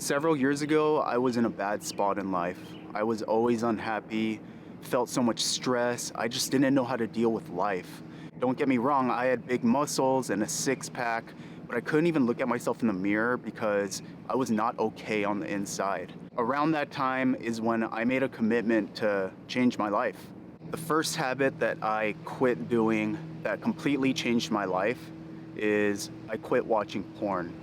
Several years ago, I was in a bad spot in life. I was always unhappy, felt so much stress. I just didn't know how to deal with life. Don't get me wrong, I had big muscles and a six-pack, but I couldn't even look at myself in the mirror because I was not okay on the inside. Around that time is when I made a commitment to change my life. The first habit that I quit doing that completely changed my life is I quit watching porn.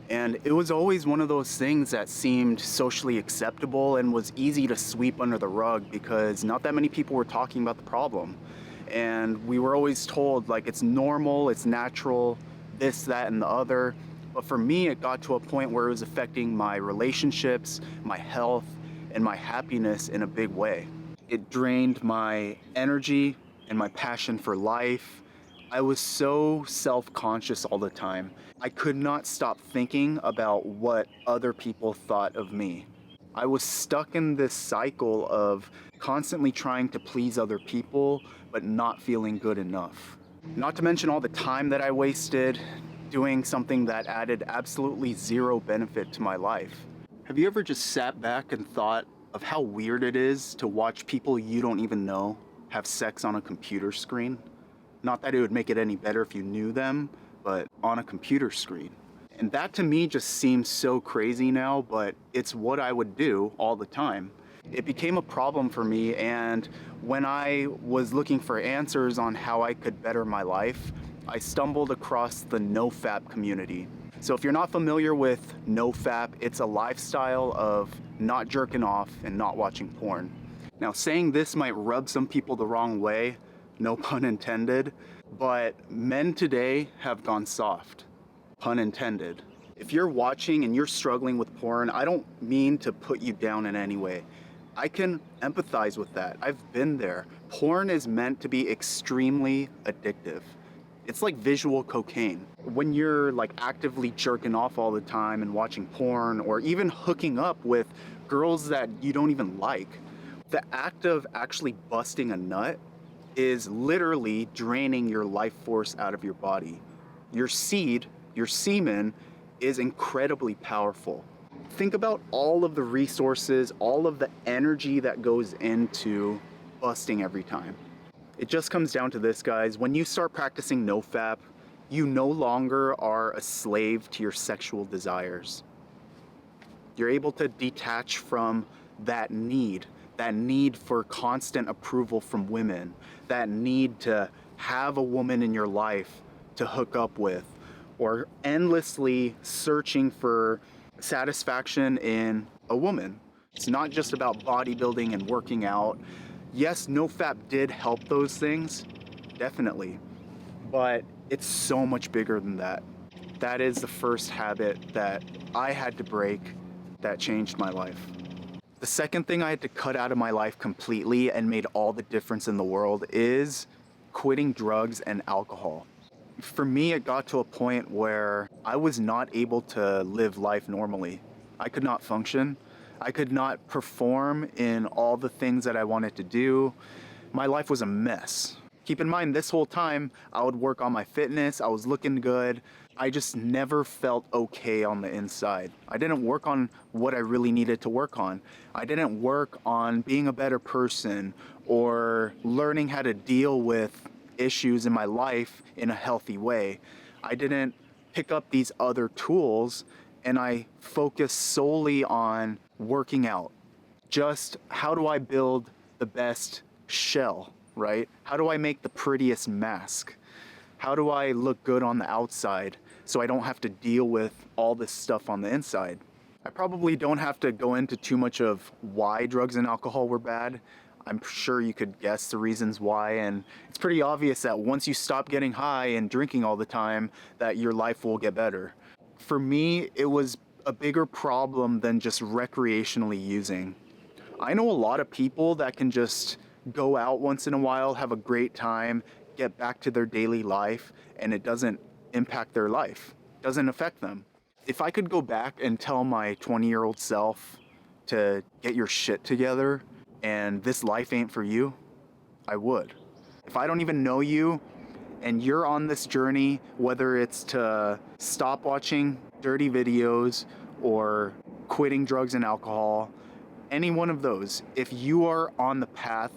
And it was always one of those things that seemed socially acceptable and was easy to sweep under the rug because not that many people were talking about the problem. And we were always told like it's normal, it's natural, this, that, and the other. But for me, it got to a point where it was affecting my relationships, my health, and my happiness in a big way. It drained my energy and my passion for life. I was so self-conscious all the time. I could not stop thinking about what other people thought of me. I was stuck in this cycle of constantly trying to please other people, but not feeling good enough. Not to mention all the time that I wasted doing something that added absolutely zero benefit to my life. Have you ever just sat back and thought of how weird it is to watch people you don't even know have sex on a computer screen? Not that it would make it any better if you knew them, but on a computer screen. And that to me just seems so crazy now, but it's what I would do all the time. It became a problem for me, and when I was looking for answers on how I could better my life, I stumbled across the NoFap community. So if you're not familiar with NoFap, it's a lifestyle of not jerking off and not watching porn. Now, saying this might rub some people the wrong way, no pun intended, but men today have gone soft, pun intended. If you're watching and you're struggling with porn, I don't mean to put you down in any way. I can empathize with that. I've been there. Porn is meant to be extremely addictive. It's like visual cocaine. When you're like actively jerking off all the time and watching porn or even hooking up with girls that you don't even like, the act of actually busting a nut is literally draining your life force out of your body. Your seed, your semen, is incredibly powerful. Think about all of the resources, all of the energy that goes into busting every time. It just comes down to this, guys. When you start practicing NoFap, you no longer are a slave to your sexual desires. You're able to detach from that need for constant approval from women, that need to have a woman in your life to hook up with, or endlessly searching for satisfaction in a woman. It's not just about bodybuilding and working out. Yes, NoFap did help those things, definitely, but it's so much bigger than that. That is the first habit that I had to break that changed my life. The second thing I had to cut out of my life completely and made all the difference in the world is quitting drugs and alcohol. For me, it got to a point where I was not able to live life normally. I could not function. I could not perform in all the things that I wanted to do. My life was a mess. Keep in mind, this whole time, I would work on my fitness, I was looking good. I just never felt okay on the inside. I didn't work on what I really needed to work on. I didn't work on being a better person or learning how to deal with issues in my life in a healthy way. I didn't pick up these other tools, and I focused solely on working out. Just how do I build the best shell, right? How do I make the prettiest mask? How do I look good on the outside so I don't have to deal with all this stuff on the inside? I probably don't have to go into too much of why drugs and alcohol were bad. I'm sure you could guess the reasons why, and it's pretty obvious that once you stop getting high and drinking all the time, that your life will get better. For me, it was a bigger problem than just recreationally using. I know a lot of people that can just go out once in a while, have a great time, get back to their daily life, and it doesn't impact their life, doesn't affect them. If I could go back and tell my 20-year-old self to get your shit together and this life ain't for you, I would. If I don't even know you and you're on this journey, whether it's to stop watching dirty videos or quitting drugs and alcohol, any one of those, if you are on the path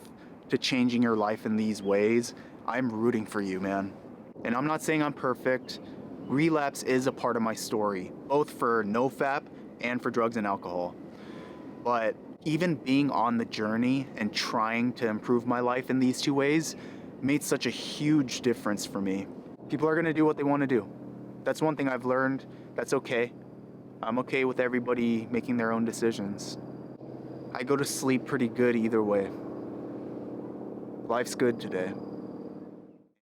to changing your life in these ways, I'm rooting for you, man. And I'm not saying I'm perfect. Relapse is a part of my story, both for NoFap and for drugs and alcohol. But even being on the journey and trying to improve my life in these two ways made such a huge difference for me. People are gonna do what they wanna do. That's one thing I've learned. That's okay. I'm okay with everybody making their own decisions. I go to sleep pretty good either way. Life's good today.